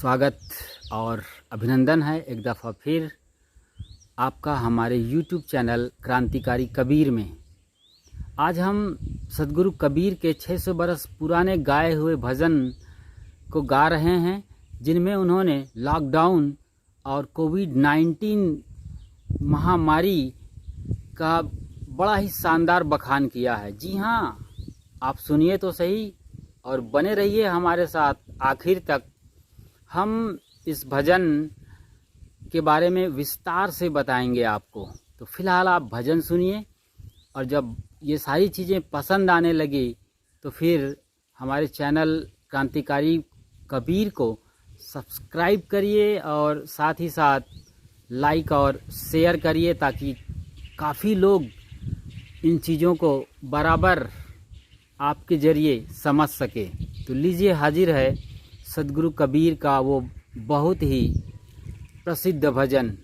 स्वागत और अभिनंदन है एक दफ़ा फिर आपका हमारे YouTube चैनल क्रांतिकारी कबीर में। आज हम सदगुरु कबीर के 600 बरस पुराने गाए हुए भजन को गा रहे हैं, जिनमें उन्होंने लॉकडाउन और कोविड-19 महामारी का बड़ा ही शानदार बखान किया है। जी हाँ, आप सुनिए तो सही और बने रहिए हमारे साथ आखिर तक। हम इस भजन के बारे में विस्तार से बताएंगे आपको। तो फिलहाल आप भजन सुनिए और जब ये सारी चीज़ें पसंद आने लगी तो फिर हमारे चैनल क्रांतिकारी कबीर को सब्सक्राइब करिए और साथ ही साथ लाइक और शेयर करिए, ताकि काफ़ी लोग इन चीज़ों को बराबर आपके ज़रिए समझ सके। तो लीजिए, हाजिर है सदगुरु कबीर का वो बहुत ही प्रसिद्ध भजन।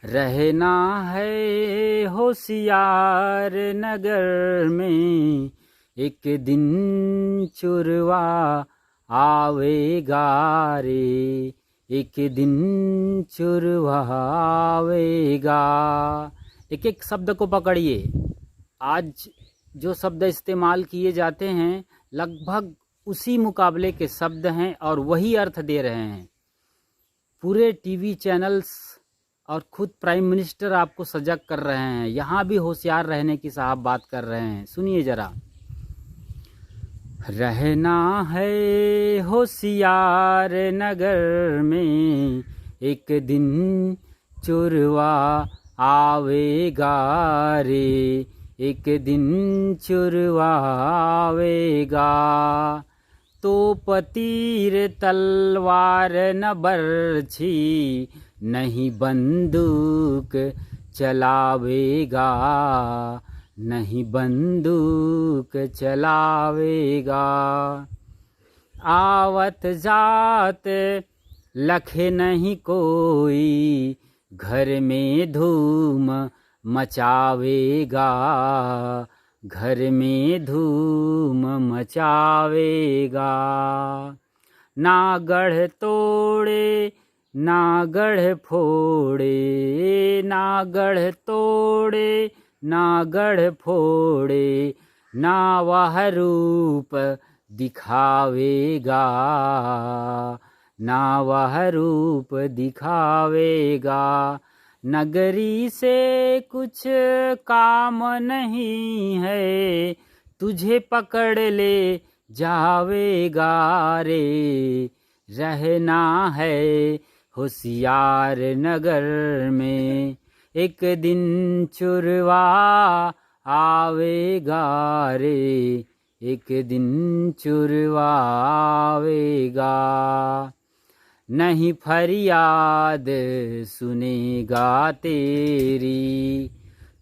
रहना है होशियार नगर में, एक दिन चुरवा आवेगा रे, एक दिन चुरवा आवेगा। एक एक शब्द को पकड़िए। आज जो शब्द इस्तेमाल किए जाते हैं लगभग उसी मुकाबले के शब्द हैं और वही अर्थ दे रहे हैं। पूरे टीवी चैनल्स और खुद प्राइम मिनिस्टर आपको सजग कर रहे हैं। यहाँ भी होशियार रहने की साहब बात कर रहे हैं। सुनिए जरा। रहना है होशियार नगर में, एक दिन चुरवा आवेगा रे, एक दिन चुरवा आवेगा। तो तीर तलवार न बरछी, नहीं बंदूक चलावेगा, नहीं बंदूक चलावेगा। आवत जात लखे नहीं कोई, घर में धूम मचावेगा, घर में धूम मचावेगा। ना गढ़ तोड़े ना गढ़ फोड़े, ना गढ़ तोड़े ना गढ़ फोड़े, ना वह रूप दिखावेगा, ना वह रूप दिखावेगा। नगरी से कुछ काम नहीं है, तुझे पकड़ ले जावेगा रे। रहना है होशियार नगर में, एक दिन चुरवा आवेगा रे, एक दिन चुरवा आवेगा। नहीं फरियाद सुनेगा तेरी,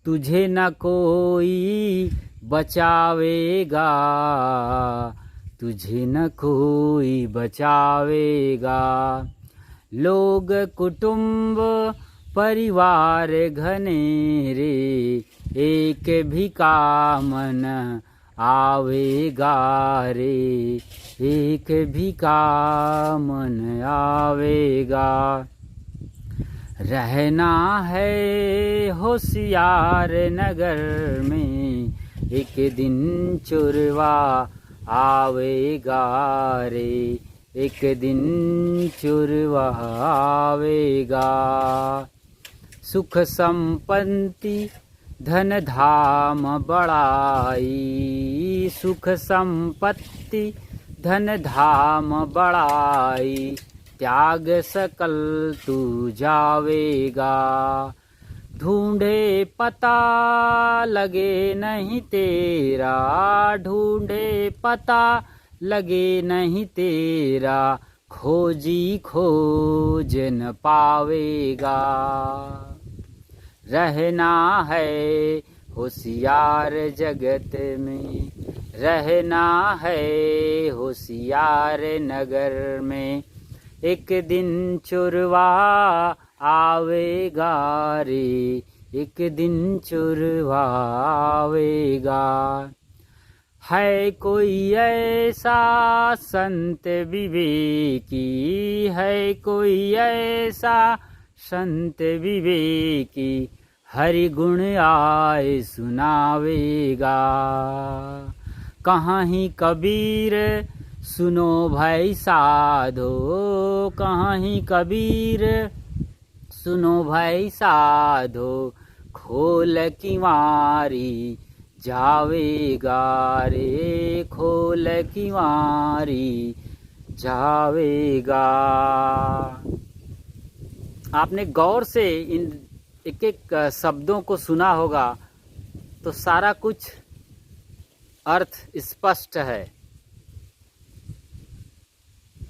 तुझे न कोई बचावेगा, तुझे न कोई बचावेगा। लोग कुटुंब परिवार घनेरे, एक भी काम न आवेगा रे, एक भी काम न आवेगा। रहना है होशियार नगर में, एक दिन चुरवा आवेगा रे, एक दिन चुरवा आवेगा। सुख संपत्ति धन धाम बड़ाई, सुख संपत्ति धन धाम बड़ाई, त्याग सकल तू जावेगा। ढूंढे पता लगे नहीं तेरा, ढूंढे पता लगे नहीं तेरा, खोजी खोज न पावेगा। रहना है होशियार जगत में, रहना है होशियार नगर में, एक दिन चुरवा आवेगा रे, एक दिन चुरवा आवेगा। है कोई ऐसा संत विवेकी, है कोई ऐसा संत विवेकी, हरि गुण आए सुनावेगा। कहाँ ही कबीर सुनो भाई साधो, कहाँ ही कबीर सुनो भाई साधो, खोल किवारी जावेगा रे, खोल किवारी जावेगा। आपने गौर से इन एक एक शब्दों को सुना होगा तो सारा कुछ अर्थ स्पष्ट है।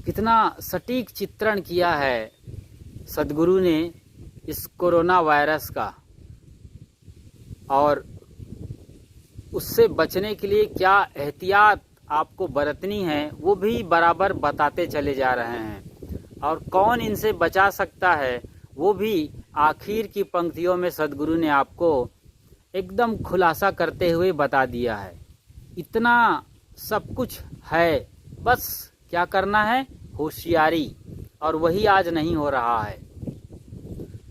कितना सटीक चित्रण किया है सद्गुरु ने इस कोरोना वायरस का, और उससे बचने के लिए क्या एहतियात आपको बरतनी है वो भी बराबर बताते चले जा रहे हैं, और कौन इनसे बचा सकता है वो भी आखिर की पंक्तियों में सद्गुरु ने आपको एकदम खुलासा करते हुए बता दिया है। इतना सब कुछ है, बस क्या करना है, होशियारी, और वही आज नहीं हो रहा है।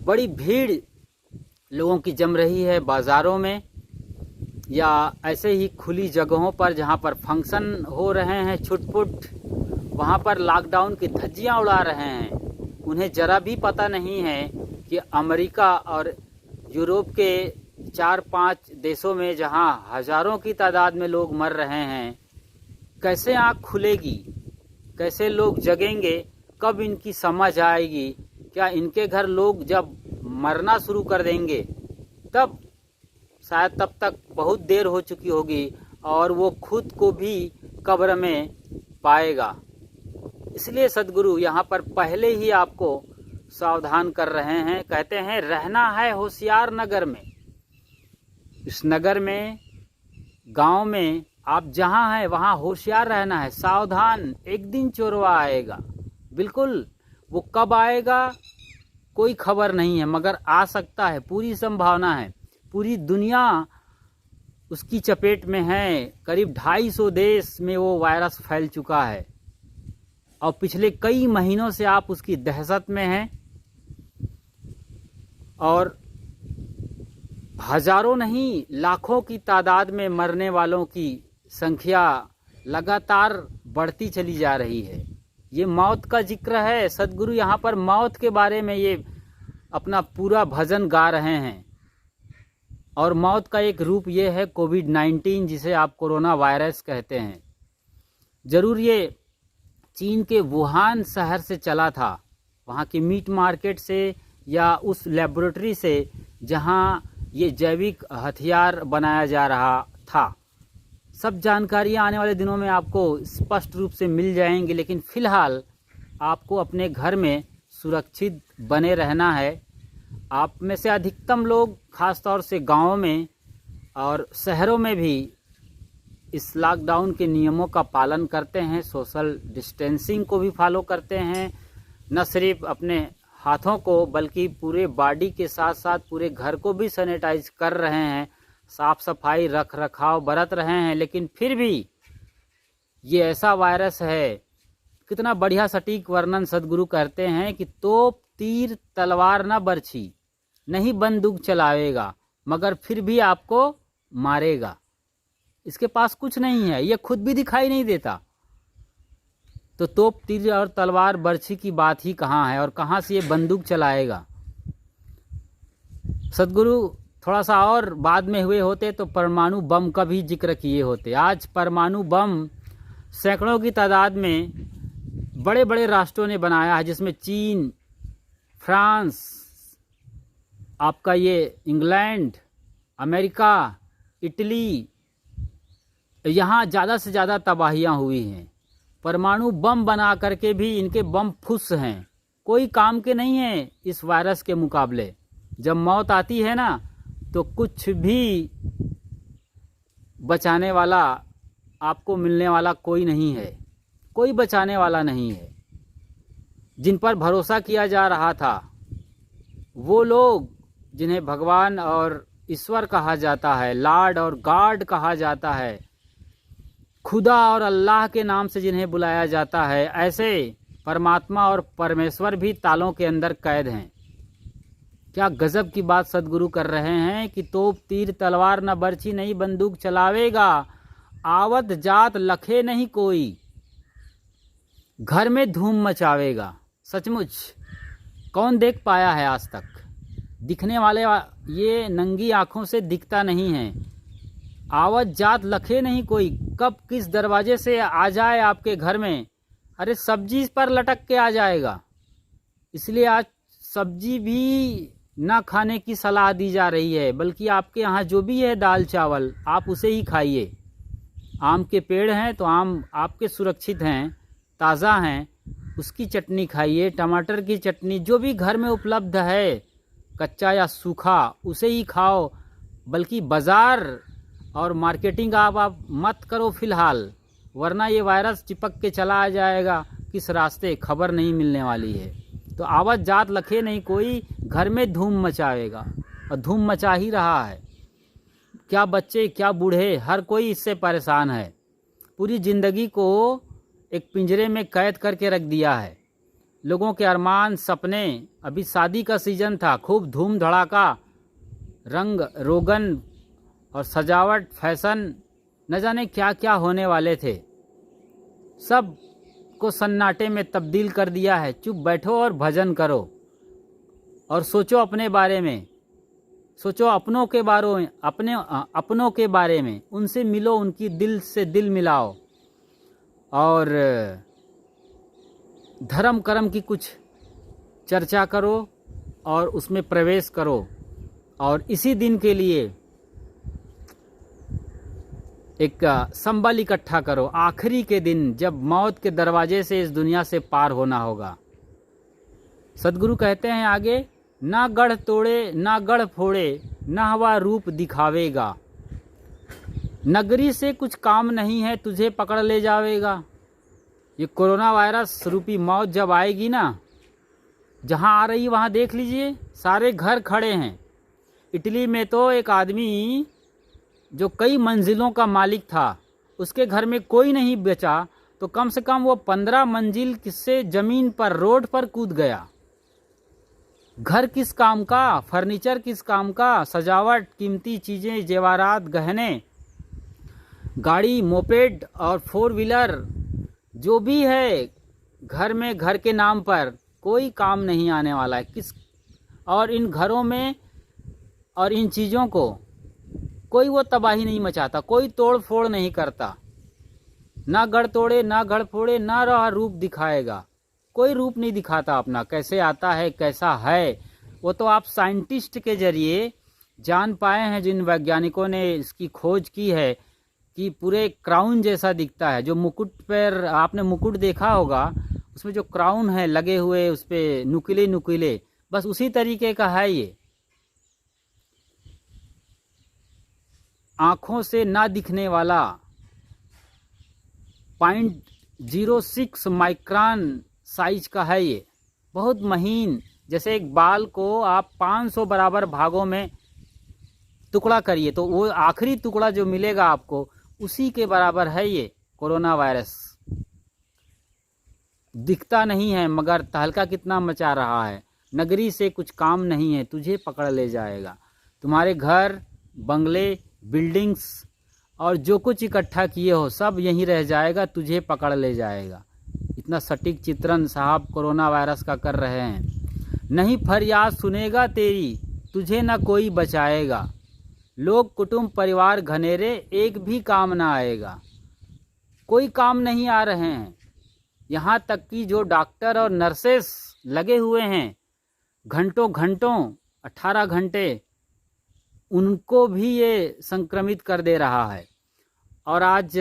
बड़ी भीड़ लोगों की जम रही है बाज़ारों में या ऐसे ही खुली जगहों पर जहां पर फंक्शन हो रहे हैं छुटपुट, वहां पर लॉकडाउन की धज्जियां उड़ा रहे हैं। उन्हें जरा भी पता नहीं है कि अमेरिका और यूरोप के 4-5 देशों में जहां हजारों की तादाद में लोग मर रहे हैं, कैसे आँख खुलेगी, कैसे लोग जगेंगे, कब इनकी समझ आएगी। क्या इनके घर लोग जब मरना शुरू कर देंगे तब शायद तब तक बहुत देर हो चुकी होगी और वो खुद को भी कब्र में पाएगा। इसलिए सद्गुरु यहाँ पर पहले ही आपको सावधान कर रहे हैं। कहते हैं रहना है होशियार नगर में। इस नगर में, गांव में आप जहां हैं वहां होशियार रहना है, सावधान। एक दिन चोरवा आएगा, बिल्कुल। वो कब आएगा कोई खबर नहीं है, मगर आ सकता है, पूरी संभावना है। पूरी दुनिया उसकी चपेट में है। करीब 250 देश में वो वायरस फैल चुका है और पिछले कई महीनों से आप उसकी दहशत में हैं, और हजारों नहीं लाखों की तादाद में मरने वालों की संख्या लगातार बढ़ती चली जा रही है। ये मौत का जिक्र है। सद्गुरु यहाँ पर मौत के बारे में ये अपना पूरा भजन गा रहे हैं, और मौत का एक रूप ये है कोविड-19, जिसे आप कोरोना वायरस कहते हैं। जरूर ये चीन के वुहान शहर से चला था, वहाँ की मीट मार्केट से या उस लेबोरेटरी से जहाँ ये जैविक हथियार बनाया जा रहा था। सब जानकारियाँ आने वाले दिनों में आपको स्पष्ट रूप से मिल जाएंगी, लेकिन फ़िलहाल आपको अपने घर में सुरक्षित बने रहना है। आप में से अधिकतम लोग खास तौर से गाँवों में और शहरों में भी इस लॉकडाउन के नियमों का पालन करते हैं, सोशल डिस्टेंसिंग को भी फॉलो करते हैं। न सिर्फ अपने हाथों को बल्कि पूरे बॉडी के साथ साथ पूरे घर को भी सैनिटाइज कर रहे हैं, साफ सफाई रख रखाव बरत रहे हैं। लेकिन फिर भी ये ऐसा वायरस है, कितना बढ़िया सटीक वर्णन सद्गुरु करते हैं कि तोप तीर तलवार न बरछी, नहीं बंदूक चलावेगा मगर फिर भी आपको मारेगा। इसके पास कुछ नहीं है, ये खुद भी दिखाई नहीं देता, तो तोप तीर और तलवार बरछी की बात ही कहाँ है और कहाँ से ये बंदूक चलाएगा। सद्गुरु थोड़ा सा और बाद में हुए होते तो परमाणु बम का भी जिक्र किए होते। आज परमाणु बम सैकड़ों की तादाद में बड़े बड़े राष्ट्रों ने बनाया है, जिसमें चीन, फ्रांस, आपका ये इंग्लैंड, अमेरिका, इटली, यहाँ ज़्यादा से ज़्यादा तबाहियाँ हुई हैं। परमाणु बम बना करके भी इनके बम फुस हैं, कोई काम के नहीं हैं इस वायरस के मुकाबले। जब मौत आती है ना तो कुछ भी बचाने वाला आपको मिलने वाला कोई नहीं है, कोई बचाने वाला नहीं है। जिन पर भरोसा किया जा रहा था, वो लोग जिन्हें भगवान और ईश्वर कहा जाता है, लॉर्ड और गॉड कहा जाता है, खुदा और अल्लाह के नाम से जिन्हें बुलाया जाता है, ऐसे परमात्मा और परमेश्वर भी तालों के अंदर कैद हैं। क्या गजब की बात सदगुरु कर रहे हैं कि तोप तीर तलवार न बर्छी नहीं बंदूक चलावेगा, आवत जात लखे नहीं कोई, घर में धूम मचावेगा। सचमुच कौन देख पाया है आज तक? दिखने वाले ये नंगी आंखों से दिखता नहीं है। आवत जात लखे नहीं कोई, कब किस दरवाजे से आ जाए आपके घर में, अरे सब्जी पर लटक के आ जाएगा। इसलिए आज सब्जी भी ना खाने की सलाह दी जा रही है, बल्कि आपके यहाँ जो भी है दाल चावल आप उसे ही खाइए। आम के पेड़ हैं तो आम आपके सुरक्षित हैं, ताज़ा हैं, उसकी चटनी खाइए। टमाटर की चटनी जो भी घर में उपलब्ध है, कच्चा या सूखा, उसे ही खाओ। बल्कि बाज़ार और मार्केटिंग आप मत करो फ़िलहाल, वरना ये वायरस चिपक के चला आ जाएगा किस रास्ते, खबर नहीं मिलने वाली है। तो आवत जात लखे नहीं कोई, घर में धूम मचावेगा, और धूम मचा ही रहा है। क्या बच्चे क्या बूढ़े, हर कोई इससे परेशान है। पूरी ज़िंदगी को एक पिंजरे में कैद करके रख दिया है। लोगों के अरमान, सपने, अभी शादी का सीज़न था, खूब धूम धड़ाका, रंग रोगन और सजावट, फैशन, न जाने क्या क्या होने वाले थे, सब को सन्नाटे में तब्दील कर दिया है। चुप बैठो और भजन करो और सोचो अपने बारे में, सोचो अपनों के बारे में, अपनों के बारे में, उनसे मिलो, उनकी दिल से दिल मिलाओ और धर्म कर्म की कुछ चर्चा करो और उसमें प्रवेश करो। और इसी दिन के लिए एक संबल इकट्ठा करो, आखिरी के दिन जब मौत के दरवाजे से इस दुनिया से पार होना होगा। सदगुरु कहते हैं आगे, ना गढ़ तोड़े ना गढ़ फोड़े, ना हवा रूप दिखावेगा, नगरी से कुछ काम नहीं है तुझे पकड़ ले जावेगा। ये कोरोना वायरस रूपी मौत जब आएगी ना, जहाँ आ रही वहाँ देख लीजिए सारे घर खड़े हैं। इटली में तो एक आदमी जो कई मंजिलों का मालिक था, उसके घर में कोई नहीं बचा, तो कम से कम वो 15 मंजिल से ज़मीन पर रोड पर कूद गया। घर किस काम का, फर्नीचर किस काम का, सजावट, कीमती चीज़ें, जेवरात, गहने, गाड़ी, मोपेड और 4 व्हीलर जो भी है घर में, घर के नाम पर कोई काम नहीं आने वाला है किस। और इन घरों में और इन चीज़ों को कोई वो तबाही नहीं मचाता, कोई तोड़ फोड़ नहीं करता। ना गढ़ तोड़े ना गढ़ फोड़े, ना रहा रूप दिखाएगा, कोई रूप नहीं दिखाता अपना, कैसे आता है कैसा है वो तो आप साइंटिस्ट के जरिए जान पाए हैं। जिन वैज्ञानिकों ने इसकी खोज की है कि पूरे क्राउन जैसा दिखता है। जो मुकुट पर आपने मुकुट देखा होगा, उसमें जो क्राउन है लगे हुए, उस पर नुकीले नुकीले, बस उसी तरीके का है ये। आँखों से ना दिखने वाला 0.06 माइक्रोन साइज का है ये, बहुत महीन। जैसे एक बाल को आप 500 बराबर भागों में टुकड़ा करिए तो वो आखिरी टुकड़ा जो मिलेगा आपको, उसी के बराबर है ये कोरोना वायरस। दिखता नहीं है मगर तहलका कितना मचा रहा है। नगरी से कुछ काम नहीं है तुझे पकड़ ले जाएगा। तुम्हारे घर, बंगले, बिल्डिंग्स और जो कुछ इकट्ठा किए हो सब यहीं रह जाएगा, तुझे पकड़ ले जाएगा। इतना सटीक चित्रण साहब कोरोना वायरस का कर रहे हैं। नहीं फरियाद सुनेगा तेरी, तुझे न कोई बचाएगा। लोग कुटुंब परिवार घनेरे, एक भी काम ना आएगा। कोई काम नहीं आ रहे हैं। यहाँ तक कि जो डॉक्टर और नर्सेस लगे हुए हैं घंटों घंटों 18 घंटे, उनको भी ये संक्रमित कर दे रहा है और आज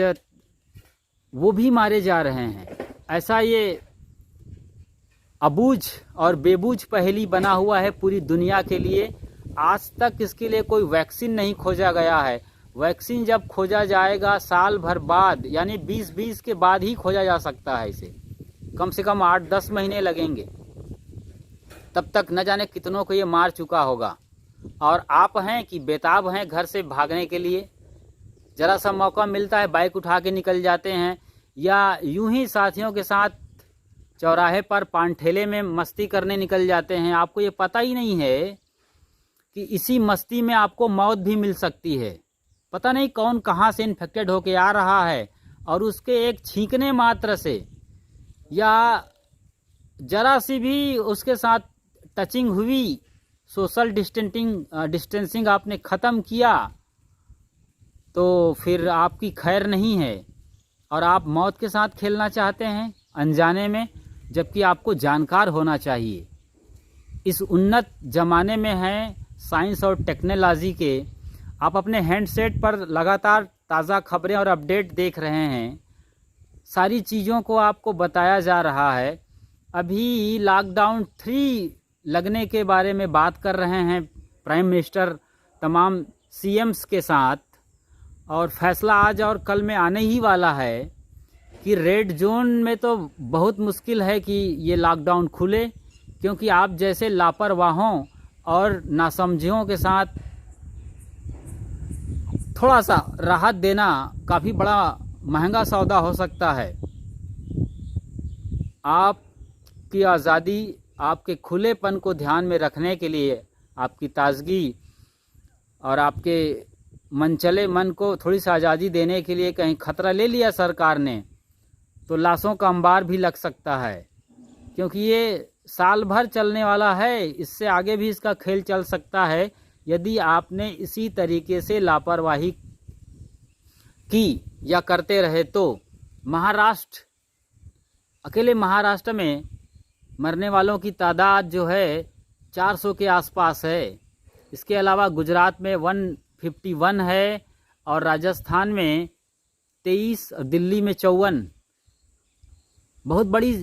वो भी मारे जा रहे हैं। ऐसा ये अबूझ और बेबूझ पहेली बना हुआ है पूरी दुनिया के लिए। आज तक इसके लिए कोई वैक्सीन नहीं खोजा गया है। वैक्सीन जब खोजा जाएगा साल भर बाद, यानी 2020 के बाद ही खोजा जा सकता है। इसे कम से कम 8-10 महीने लगेंगे। तब तक न जाने कितनों को ये मार चुका होगा। और आप हैं कि बेताब हैं घर से भागने के लिए। ज़रा सा मौका मिलता है बाइक उठा के निकल जाते हैं, या यूं ही साथियों के साथ चौराहे पर पान ठेले में मस्ती करने निकल जाते हैं। आपको ये पता ही नहीं है कि इसी मस्ती में आपको मौत भी मिल सकती है। पता नहीं कौन कहाँ से इन्फेक्टेड होके आ रहा है, और उसके एक छींकने मात्र से या जरा सी भी उसके साथ टचिंग हुई, सोशल डिस्टेंसिंग आपने ख़त्म किया, तो फिर आपकी खैर नहीं है और आप मौत के साथ खेलना चाहते हैं अनजाने में, जबकि आपको जानकार होना चाहिए। इस उन्नत ज़माने में हैं साइंस और टेक्नोलॉजी के, आप अपने हैंडसेट पर लगातार ताज़ा खबरें और अपडेट देख रहे हैं। सारी चीज़ों को आपको बताया जा रहा है। अभी लॉकडाउन 3 लगने के बारे में बात कर रहे हैं प्राइम मिनिस्टर तमाम सीएम्स के साथ, और फैसला आज और कल में आने ही वाला है कि रेड जोन में तो बहुत मुश्किल है कि ये लॉकडाउन खुले, क्योंकि आप जैसे लापरवाहों और नासमझियों के साथ थोड़ा सा राहत देना काफ़ी बड़ा महंगा सौदा हो सकता है। आपकी आज़ादी, आपके खुलेपन को ध्यान में रखने के लिए, आपकी ताजगी और आपके मनचले मन को थोड़ी सी आज़ादी देने के लिए कहीं खतरा ले लिया सरकार ने, तो लाशों का अंबार भी लग सकता है, क्योंकि ये साल भर चलने वाला है। इससे आगे भी इसका खेल चल सकता है यदि आपने इसी तरीके से लापरवाही की या करते रहे तो। महाराष्ट्र, अकेले महाराष्ट्र में मरने वालों की तादाद जो है 400 के आसपास है। इसके अलावा गुजरात में 151 है, और राजस्थान में 23, दिल्ली में 54। बहुत बड़ी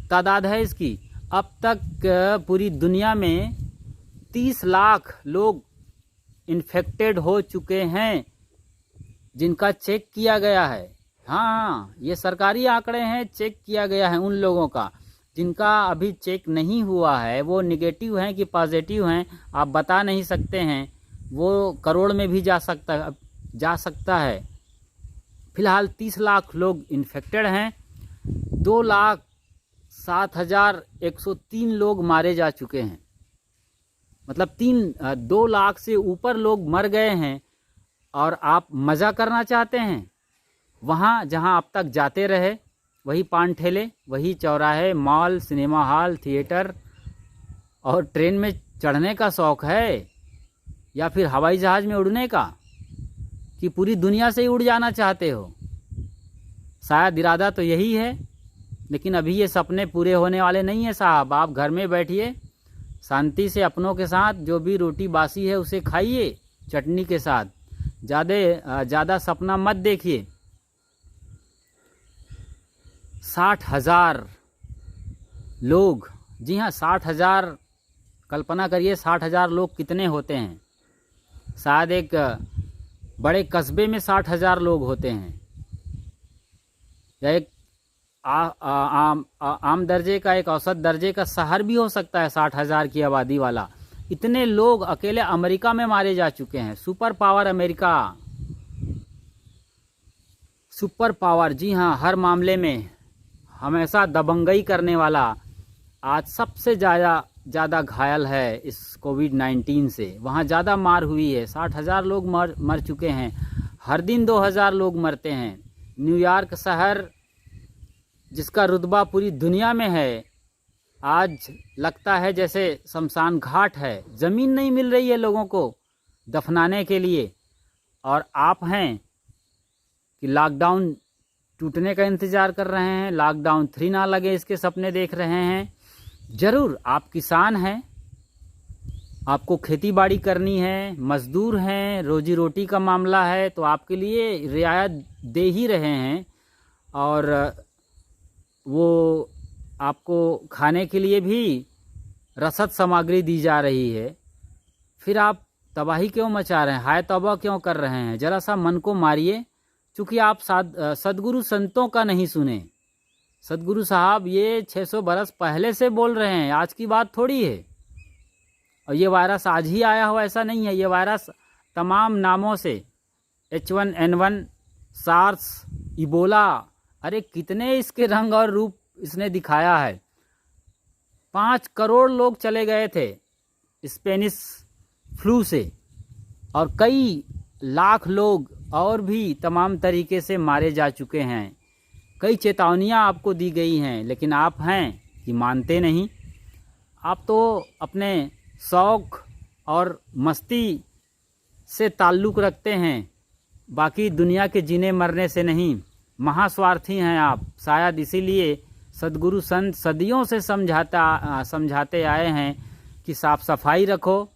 तादाद है इसकी। अब तक पूरी दुनिया में 30 लाख लोग इन्फेक्टेड हो चुके हैं जिनका चेक किया गया है। हाँ, ये सरकारी आंकड़े हैं, चेक किया गया है उन लोगों का। जिनका अभी चेक नहीं हुआ है, वो निगेटिव हैं कि पॉजिटिव हैं, आप बता नहीं सकते हैं। वो करोड़ में भी जा सकता है। फिलहाल 30 लाख लोग इन्फेक्टेड हैं। 2,07,103 लोग मारे जा चुके हैं। मतलब 2 लाख से ऊपर लोग मर गए हैं। और आप मज़ा करना चाहते हैं, वहाँ जहाँ आप तक जाते रहे, वही पान ठेले, वही चौराहे, मॉल, सिनेमा हॉल, थिएटर, और ट्रेन में चढ़ने का शौक़ है, या फिर हवाई जहाज़ में उड़ने का, कि पूरी दुनिया से ही उड़ जाना चाहते हो। शायद इरादा तो यही है, लेकिन अभी ये सपने पूरे होने वाले नहीं हैं साहब। आप घर में बैठिए, शांति से अपनों के साथ जो भी रोटी बासी है उसे खाइए चटनी के साथ। ज़्यादा सपना मत देखिए। 60,000 लोग, जी हाँ 60,000, कल्पना करिए 60,000 लोग कितने होते हैं। शायद एक बड़े कस्बे में 60,000 लोग होते हैं, या एक आम दर्जे का, एक औसत दर्जे का शहर भी हो सकता है 60,000 की आबादी वाला। इतने लोग अकेले अमेरिका में मारे जा चुके हैं। Super power America, super power, जी हाँ, हर मामले में हमेशा दबंगई करने वाला, आज सबसे ज़्यादा घायल है इस कोविड-19 से। वहाँ ज़्यादा मार हुई है। 60,000 लोग मर चुके हैं। हर दिन 2,000 लोग मरते हैं। न्यूयॉर्क शहर, जिसका रुतबा पूरी दुनिया में है, आज लगता है जैसे शमशान घाट है। ज़मीन नहीं मिल रही है लोगों को दफनाने के लिए, और आप हैं कि लॉकडाउन टूटने का इंतज़ार कर रहे हैं। लॉकडाउन 3 ना लगे इसके सपने देख रहे हैं। ज़रूर आप किसान हैं, आपको खेती बाड़ी करनी है, मज़दूर हैं, रोजी रोटी का मामला है, तो आपके लिए रियायत दे ही रहे हैं, और वो आपको खाने के लिए भी रसद सामग्री दी जा रही है। फिर आप तबाही क्यों मचा रहे हैं, हाय तौबा क्यों कर रहे हैं? ज़रा सा मन को मारिए। चूँकि आप सदगुरु संतों का नहीं सुने। सदगुरु साहब ये 600 बरस पहले से बोल रहे हैं, आज की बात थोड़ी है। और ये वायरस आज ही आया हो ऐसा नहीं है। ये वायरस तमाम नामों से H1N1 सार्स, इबोला, अरे कितने इसके रंग और रूप इसने दिखाया है। 5 करोड़ लोग चले गए थे स्पेनिश फ्लू से, और कई लाख लोग और भी तमाम तरीके से मारे जा चुके हैं। कई चेतावनियां आपको दी गई हैं, लेकिन आप हैं कि मानते नहीं। आप तो अपने शौक़ और मस्ती से ताल्लुक़ रखते हैं, बाकी दुनिया के जीने मरने से नहीं। महास्वार्थी हैं आप। शायद इसीलिए सद्गुरु संत सदियों से समझाते आए हैं कि साफ़ सफाई रखो,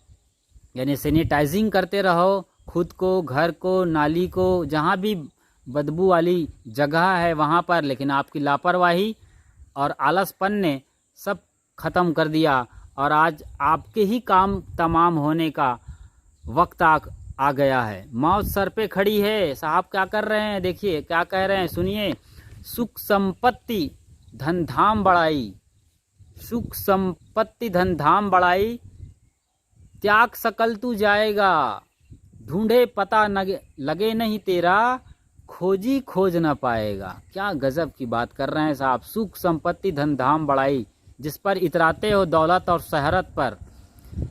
यानी सैनिटाइजिंग करते रहो खुद को, घर को, नाली को, जहाँ भी बदबू वाली जगह है वहाँ पर। लेकिन आपकी लापरवाही और आलसपन ने सब ख़त्म कर दिया, और आज आपके ही काम तमाम होने का वक्त आ गया है। मौत सर पे खड़ी है। साहब क्या कर रहे हैं, देखिए क्या कह रहे हैं, सुनिए। सुख संपत्ति धन धाम बढ़ाई, सुख संपत्ति धन धाम बढ़ाई, त्याग सकल तू जाएगा, ढूंढे पता लगे नहीं तेरा, खोजी खोज न पाएगा। क्या गजब की बात कर रहे हैं साहब। सुख संपत्ति धन धाम बढ़ाई, जिस पर इतराते हो दौलत और शोहरत पर,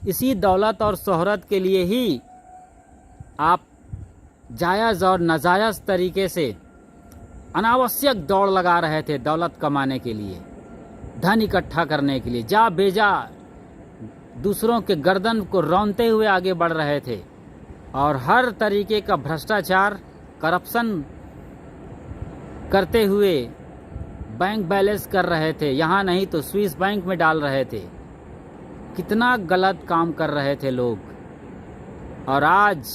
इसी दौलत और शोहरत के लिए ही आप जायज़ और नाजायज़ तरीके से अनावश्यक दौड़ लगा रहे थे दौलत कमाने के लिए, धन इकट्ठा करने के लिए। जा बेजा दूसरों के गर्दन को रौंदते हुए आगे बढ़ रहे थे, और हर तरीके का भ्रष्टाचार, करप्शन करते हुए बैंक बैलेंस कर रहे थे। यहाँ नहीं तो स्विस बैंक में डाल रहे थे। कितना गलत काम कर रहे थे लोग, और आज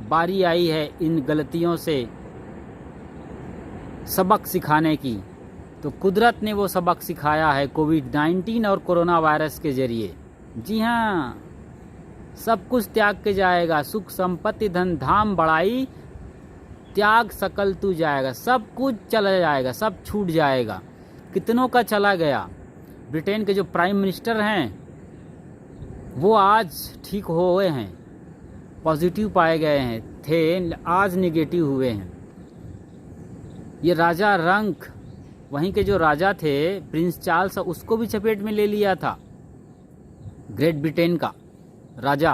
बारी आई है इन गलतियों से सबक सिखाने की। तो कुदरत ने वो सबक सिखाया है कोविड-19 और कोरोना वायरस के ज़रिए। जी हाँ, सब कुछ त्याग के जाएगा। सुख संपत्ति धन धाम बढ़ाई, त्याग सकल तू जाएगा। सब कुछ चला जाएगा, सब छूट जाएगा। कितनों का चला गया। ब्रिटेन के जो प्राइम मिनिस्टर हैं वो आज ठीक हुए हैं, पॉजिटिव पाए गए हैं, थे आज नेगेटिव हुए हैं। ये राजा रंक, वहीं के जो राजा थे प्रिंस चार्ल्स, उसको भी चपेट में ले लिया था। ग्रेट ब्रिटेन का राजा,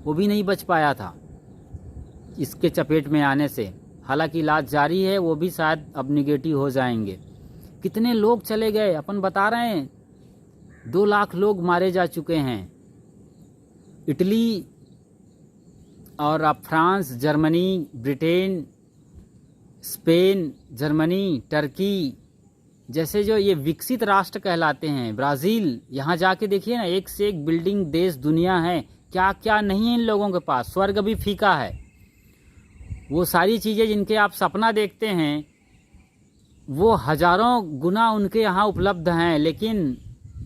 वो भी नहीं बच पाया था इसके चपेट में आने से। हालांकि इलाज जारी है, वो भी शायद अब निगेटिव हो जाएंगे। कितने लोग चले गए, अपन बता रहे हैं 2 लाख लोग मारे जा चुके हैं। इटली और अब France, Germany, Britain, Spain, Germany, Turkey जैसे जो ये विकसित राष्ट्र कहलाते हैं, ब्राज़ील, यहाँ जाके देखिए ना, एक से एक बिल्डिंग देश दुनिया है। क्या क्या नहीं है इन लोगों के पास। स्वर्ग भी फीका है। वो सारी चीज़ें जिनके आप सपना देखते हैं वो हजारों गुना उनके यहाँ उपलब्ध हैं, लेकिन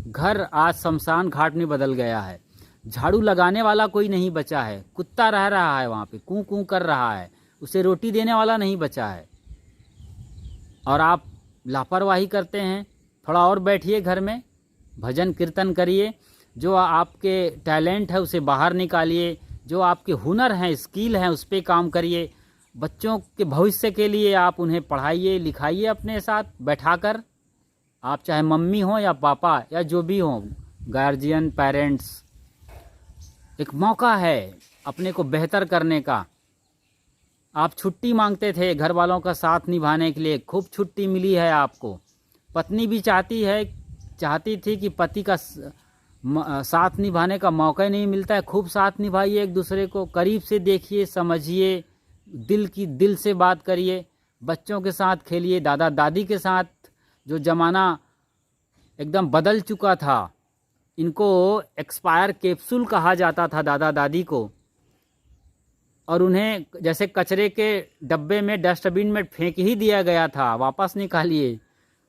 घर आज शमशान घाट में बदल गया है। झाड़ू लगाने वाला कोई नहीं बचा है। कुत्ता रह रहा है वहाँ पे, कूं कूं कर रहा है, उसे रोटी देने वाला नहीं बचा है। और आप लापरवाही करते हैं। थोड़ा और बैठिए घर में, भजन कीर्तन करिए, जो आपके टैलेंट है उसे बाहर निकालिए, जो आपके हुनर हैं, स्किल हैं, उस पर काम करिए। बच्चों के भविष्य के लिए आप उन्हें पढ़ाइए लिखाइए अपने साथ बैठाकर। आप चाहे मम्मी हो या पापा या जो भी हो, गार्जियन, पेरेंट्स, एक मौका है अपने को बेहतर करने का। आप छुट्टी मांगते थे घर वालों का साथ निभाने के लिए, खूब छुट्टी मिली है आपको। पत्नी भी चाहती थी कि पति का साथ निभाने का मौका ही नहीं मिलता है। खूब साथ निभाइए, एक दूसरे को करीब से देखिए, समझिए, दिल से बात करिए। बच्चों के साथ खेलिए, दादा दादी के साथ। जो ज़माना एकदम बदल चुका था, इनको एक्सपायर कैप्सूल कहा जाता था दादा दादी को, और उन्हें जैसे कचरे के डब्बे में, डस्टबिन में फेंक ही दिया गया था। वापस निकालिए,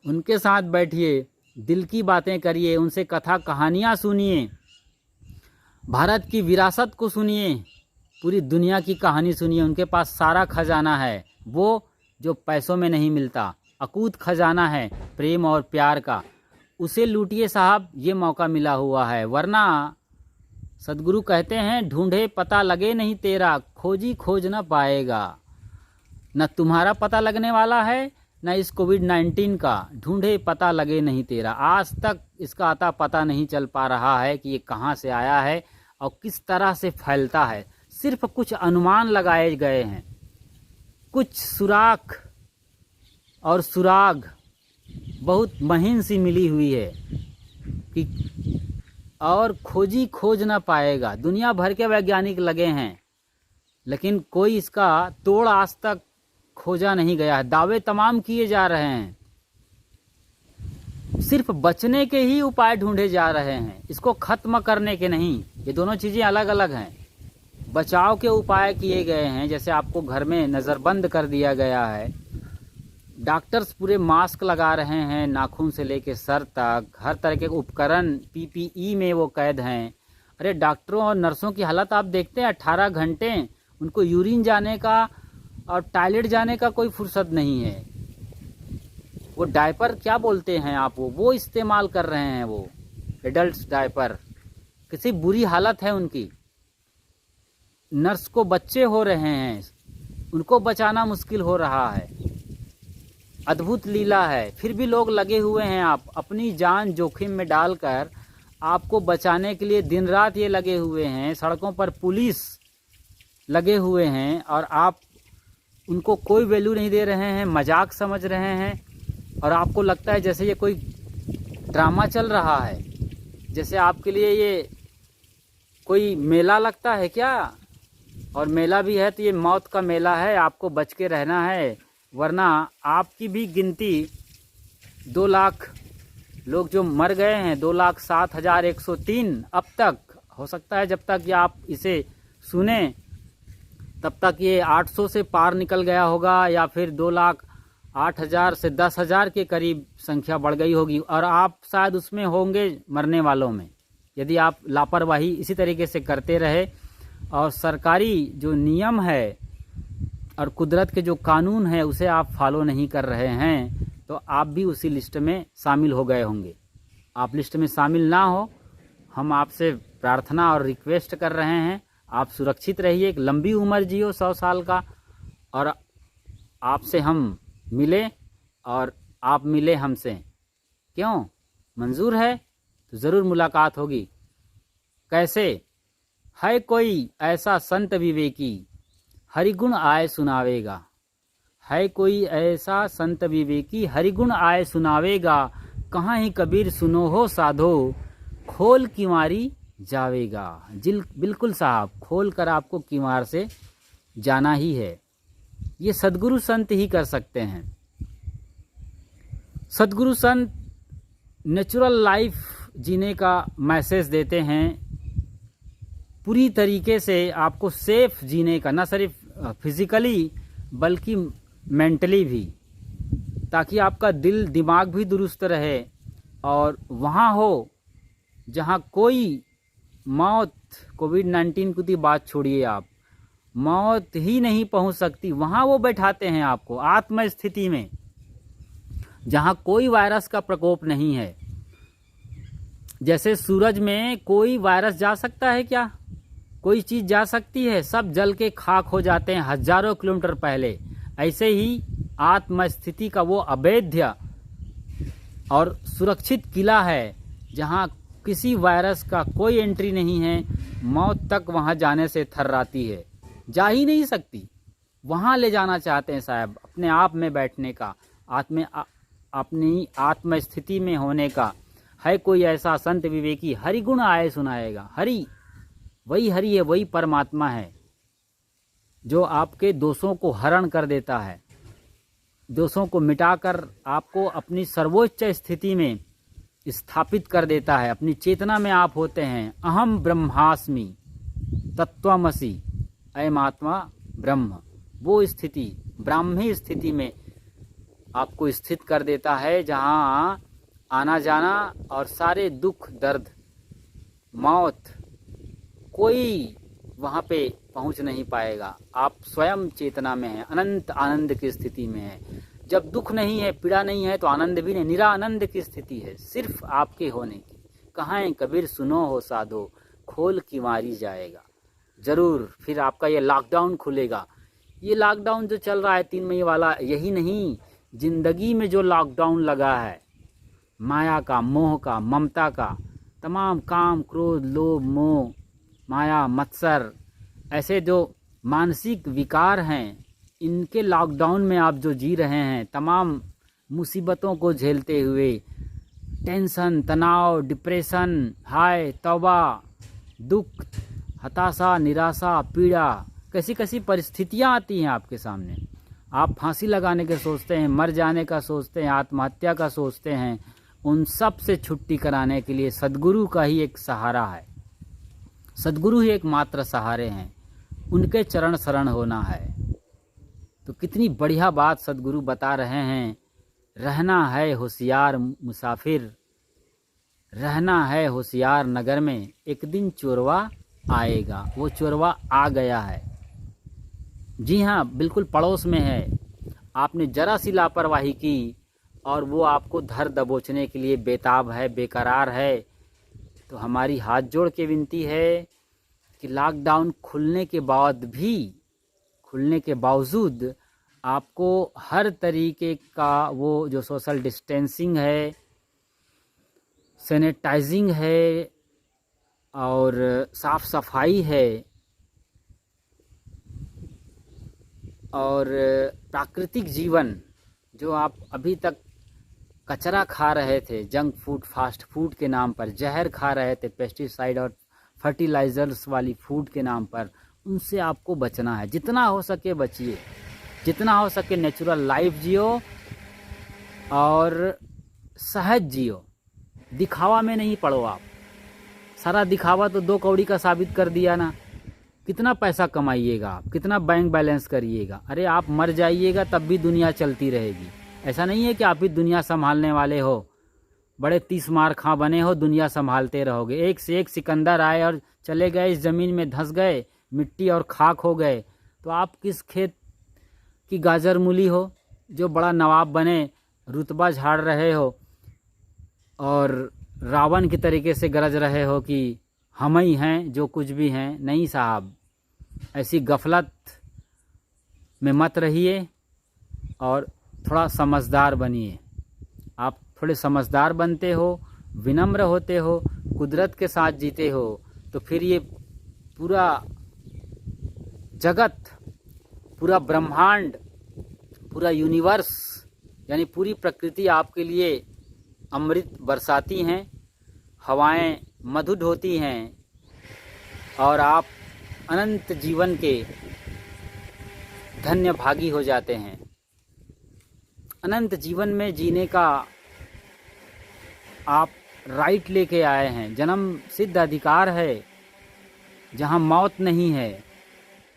उनके साथ बैठिए, दिल की बातें करिए, उनसे कथा कहानियाँ सुनिए, भारत की विरासत को सुनिए, पूरी दुनिया की कहानी सुनिए। उनके पास सारा खजाना है, वो जो पैसों में नहीं मिलता। अकूत खजाना है प्रेम और प्यार का, उसे लूटिए साहब। ये मौका मिला हुआ है, वरना सदगुरु कहते हैं ढूंढे पता लगे नहीं तेरा, खोजी खोज न पाएगा। न तुम्हारा पता लगने वाला है न इस कोविड-19 का। ढूंढे पता लगे नहीं तेरा। आज तक इसका अता पता नहीं चल पा रहा है कि ये कहाँ से आया है और किस तरह से फैलता है। सिर्फ कुछ अनुमान लगाए गए हैं, कुछ सुराख और सुराग बहुत महीन सी मिली हुई है कि और खोजी खोज ना पाएगा। दुनिया भर के वैज्ञानिक लगे हैं, लेकिन कोई इसका तोड़ आज तक खोजा नहीं गया है। दावे तमाम किए जा रहे हैं, सिर्फ बचने के ही उपाय ढूंढे जा रहे हैं, इसको खत्म करने के नहीं। ये दोनों चीज़ें अलग अलग हैं। बचाव के उपाय किए गए हैं, जैसे आपको घर में नज़रबंद कर दिया गया है। डॉक्टर्स पूरे मास्क लगा रहे हैं, नाखून से लेके सर तक, हर तरह के उपकरण PPE में वो कैद हैं। अरे डॉक्टरों और नर्सों की हालत आप देखते हैं, 18 घंटे उनको यूरिन जाने का और टॉयलेट जाने का कोई फुर्सत नहीं है। वो डायपर क्या बोलते हैं आप, वो इस्तेमाल कर रहे हैं, वो एडल्ट डायपर। किसी बुरी हालत है उनकी। नर्स को बच्चे हो रहे हैं, उनको बचाना मुश्किल हो रहा है। अद्भुत लीला है, फिर भी लोग लगे हुए हैं। आप अपनी जान जोखिम में डालकर आपको बचाने के लिए दिन रात ये लगे हुए हैं। सड़कों पर पुलिस लगे हुए हैं और आप उनको कोई वैल्यू नहीं दे रहे हैं, मजाक समझ रहे हैं। और आपको लगता है जैसे ये कोई ड्रामा चल रहा है, जैसे आपके लिए ये कोई मेला लगता है क्या। और मेला भी है तो ये मौत का मेला है, आपको बच के रहना है, वरना आपकी भी गिनती 2 लाख लोग जो मर गए हैं, 2,07,103 अब तक। हो सकता है जब तक ये आप इसे सुने तब तक ये 800 से पार निकल गया होगा, या फिर 2,08,000 से 10,000 के करीब संख्या बढ़ गई होगी। और आप शायद उसमें होंगे मरने वालों में, यदि आप लापरवाही इसी तरीके से करते रहे और सरकारी जो नियम है और कुदरत के जो कानून है उसे आप फॉलो नहीं कर रहे हैं, तो आप भी उसी लिस्ट में शामिल हो गए होंगे। आप लिस्ट में शामिल ना हो, हम आपसे प्रार्थना और रिक्वेस्ट कर रहे हैं, आप सुरक्षित रहिए, एक लंबी उम्र जियो 100 साल का, और आपसे हम मिले और आप मिले हमसे। क्यों? मंजूर है तो ज़रूर मुलाकात होगी। कैसे? है कोई ऐसा संत विवेकी, हरिगुण आए सुनावेगा। है कोई ऐसा संत विवेकी, हरिगुण आए सुनावेगा। कहाँ ही कबीर सुनो हो साधो, खोल किवारी जावेगा। बिल्कुल साहब, खोल कर आपको किवार से जाना ही है। ये सद्गुरु संत ही कर सकते हैं। सद्गुरु संत नेचुरल लाइफ जीने का मैसेज देते हैं, पूरी तरीके से आपको सेफ जीने का, न सिर्फ फिजिकली बल्कि मेंटली भी, ताकि आपका दिल दिमाग भी दुरुस्त रहे और वहाँ हो जहाँ कोई मौत, कोविड-19 की बात छोड़िए, आप मौत ही नहीं पहुँच सकती, वहाँ वो बैठाते हैं आपको आत्म स्थिति में, जहाँ कोई वायरस का प्रकोप नहीं है। जैसे सूरज में कोई वायरस जा सकता है क्या? कोई चीज़ जा सकती है? सब जल के खाक हो जाते हैं हजारों किलोमीटर पहले। ऐसे ही आत्मस्थिति का वो अभेद्य और सुरक्षित किला है, जहाँ किसी वायरस का कोई एंट्री नहीं है। मौत तक वहाँ जाने से थर्राती है, जा ही नहीं सकती। वहाँ ले जाना चाहते हैं साहब, अपने आप में बैठने का, अपनी आत्मस्थिति में होने का। है कोई ऐसा संत विवेकी, हरि गुण आए सुनाएगा। हरि वही हरि है, वही परमात्मा है जो आपके दोषों को हरण कर देता है, दोषों को मिटाकर आपको अपनी सर्वोच्च स्थिति में स्थापित कर देता है। अपनी चेतना में आप होते हैं। अहम ब्रह्मास्मि तत्त्वमसि, अयम आत्मा ब्रह्म। वो स्थिति, ब्राह्मी स्थिति में आपको स्थित कर देता है, जहाँ आना जाना और सारे दुख दर्द मौत कोई वहाँ पे पहुँच नहीं पाएगा। आप स्वयं चेतना में हैं, अनंत आनंद की स्थिति में हैं। जब दुख नहीं है, पीड़ा नहीं है, तो आनंद भी नहीं, निरा आनंद की स्थिति है सिर्फ आपके होने की। कहाँ है कबीर सुनो हो साधो, खोल किवारी जाएगा। ज़रूर फिर आपका ये लॉकडाउन खुलेगा, ये लॉकडाउन जो चल रहा है 3 महीने वाला, यही नहीं, ज़िंदगी में जो लॉकडाउन लगा है, माया का, मोह का, ममता का, तमाम काम, क्रोध, लोभ, मोह, माया, मत्सर, ऐसे जो मानसिक विकार हैं, इनके लॉकडाउन में आप जो जी रहे हैं, तमाम मुसीबतों को झेलते हुए, टेंशन, तनाव, डिप्रेशन, हाय तौबा, दुख, हताशा, निराशा, पीड़ा, कैसी कैसी परिस्थितियाँ आती हैं आपके सामने। आप फांसी लगाने के सोचते हैं, मर जाने का सोचते हैं, आत्महत्या का सोचते हैं। उन सब से छुट्टी कराने के लिए सद्गुरु का ही एक सहारा है, सद्गुरु ही एकमात्र सहारे हैं, उनके चरण शरण होना है। तो कितनी बढ़िया बात सद्गुरु बता रहे हैं, रहना है होशियार मुसाफिर, रहना है होशियार नगर में, एक दिन चोरवा आएगा। वो चोरवा आ गया है, जी हाँ, बिल्कुल पड़ोस में है। आपने जरा सी लापरवाही की और वो आपको धर दबोचने के लिए बेताब है, बेकरार है। तो हमारी हाथ जोड़ के विनती है कि लॉकडाउन खुलने के बावजूद आपको हर तरीके का वो जो सोशल डिस्टेंसिंग है, सैनिटाइजिंग है और साफ सफाई है और प्राकृतिक जीवन, जो आप अभी तक कचरा खा रहे थे, जंक फूड, फास्ट फूड के नाम पर जहर खा रहे थे, पेस्टिसाइड और फर्टिलाइज़र्स वाली फूड के नाम पर, उनसे आपको बचना है। जितना हो सके बचिए, जितना हो सके नेचुरल लाइफ जियो और सहज जियो, दिखावा में नहीं पड़ो आप। सारा दिखावा तो 2 कौड़ी का साबित कर दिया ना। कितना पैसा कमाइएगा आप, कितना बैंक बैलेंस करिएगा, अरे आप मर जाइएगा तब भी दुनिया चलती रहेगी। ऐसा नहीं है कि आप ही दुनिया संभालने वाले हो, बड़े 30 मार खां बने हो, दुनिया संभालते रहोगे। एक से एक सिकंदर आए और चले गए, इस ज़मीन में धंस गए, मिट्टी और खाक हो गए। तो आप किस खेत की गाजर मूली हो जो बड़ा नवाब बने, रुतबा झाड़ रहे हो और रावण की तरीके से गरज रहे हो कि हम ही हैं जो कुछ भी हैं। नहीं साहब, ऐसी गफलत में मत रहिए और थोड़ा समझदार बनिए। आप थोड़े समझदार बनते हो, विनम्र होते हो, कुदरत के साथ जीते हो, तो फिर ये पूरा जगत, पूरा ब्रह्मांड, पूरा यूनिवर्स, यानी पूरी प्रकृति आपके लिए अमृत बरसाती हैं, हवाएं मधुर होती हैं और आप अनंत जीवन के धन्य भागी हो जाते हैं। अनंत जीवन में जीने का आप राइट लेके आए हैं, जन्म सिद्ध अधिकार है जहां मौत नहीं है,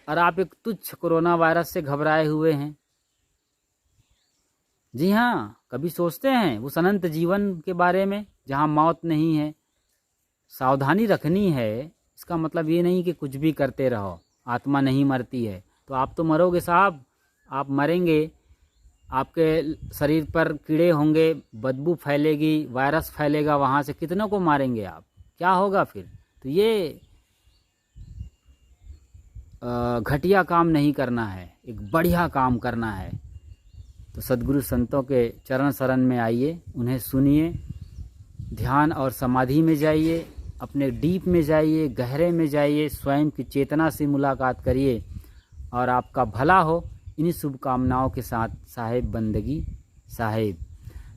और आप एक तुच्छ कोरोना वायरस से घबराए हुए हैं। जी हाँ, कभी सोचते हैं उस अनंत जीवन के बारे में जहां मौत नहीं है? सावधानी रखनी है, इसका मतलब ये नहीं कि कुछ भी करते रहो, आत्मा नहीं मरती है। तो आप तो मरोगे साहब, आप मरेंगे, आपके शरीर पर कीड़े होंगे, बदबू फैलेगी, वायरस फैलेगा, वहाँ से कितनों को मारेंगे आप, क्या होगा फिर? तो ये घटिया काम नहीं करना है, एक बढ़िया काम करना है। तो सद्गुरु संतों के चरण शरण में आइए, उन्हें सुनिए, ध्यान और समाधि में जाइए, अपने डीप में जाइए, गहरे में जाइए, स्वयं की चेतना से मुलाकात करिए और आपका भला हो। इन्हीं शुभकामनाओं के साथ साहेब बंदगी साहेब।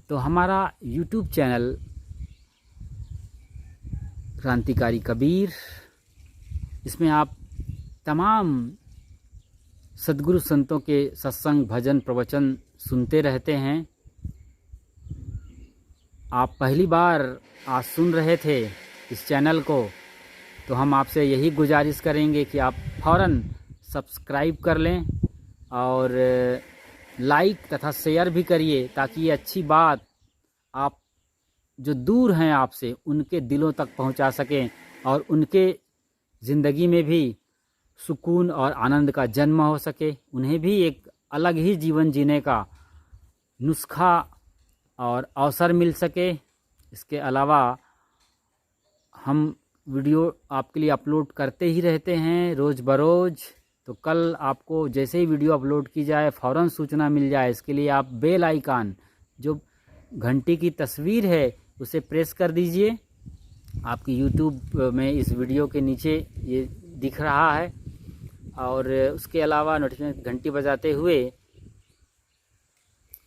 तो हमारा यूट्यूब चैनल क्रांतिकारी कबीर, इसमें आप तमाम सद्गुरु संतों के सत्संग, भजन, प्रवचन सुनते रहते हैं। आप पहली बार आज सुन रहे थे इस चैनल को, तो हम आपसे यही गुजारिश करेंगे कि आप फ़ौरन सब्सक्राइब कर लें और लाइक तथा शेयर भी करिए, ताकि ये अच्छी बात आप जो दूर हैं आपसे, उनके दिलों तक पहुंचा सकें और उनके ज़िंदगी में भी सुकून और आनंद का जन्म हो सके, उन्हें भी एक अलग ही जीवन जीने का नुस्खा और अवसर मिल सके। इसके अलावा हम वीडियो आपके लिए अपलोड करते ही रहते हैं रोज़ बरोज़। तो कल आपको जैसे ही वीडियो अपलोड की जाए फ़ौरन सूचना मिल जाए। इसके लिए आप बेल आइकन, जो घंटी की तस्वीर है, उसे प्रेस कर दीजिए। आपकी यूट्यूब में इस वीडियो के नीचे ये दिख रहा है। और उसके अलावा नोटिफिकेशन घंटी बजाते हुए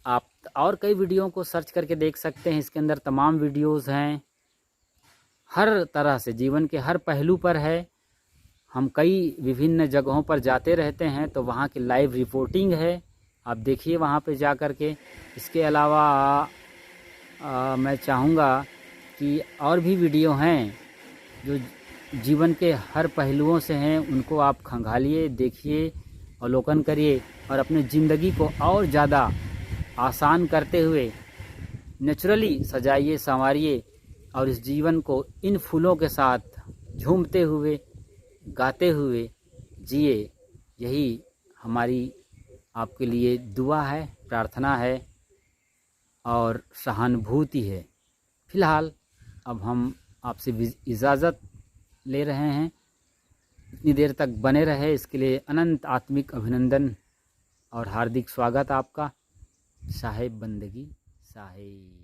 आप और कई वीडियो को सर्च करके देख सकते हैं। इसके अंदर तमाम वीडियोस हैं, हर तरह से जीवन के हर पहलू पर है। हम कई विभिन्न जगहों पर जाते रहते हैं तो वहाँ की लाइव रिपोर्टिंग है, आप देखिए वहाँ पे जा कर के। इसके अलावा मैं चाहूँगा कि और भी वीडियो हैं जो जीवन के हर पहलुओं से हैं, उनको आप खंगालिए, देखिए, अवलोकन करिए और अपनी ज़िंदगी को और ज़्यादा आसान करते हुए नेचुरली सजाइए, संवारिए और इस जीवन को इन फूलों के साथ झूमते हुए, गाते हुए जिए। यही हमारी आपके लिए दुआ है, प्रार्थना है और सहानुभूति है। फ़िलहाल अब हम आपसे इजाज़त ले रहे हैं। इतनी देर तक बने रहे इसके लिए अनंत आत्मिक अभिनंदन और हार्दिक स्वागत आपका। साहेब बंदगी साहेब।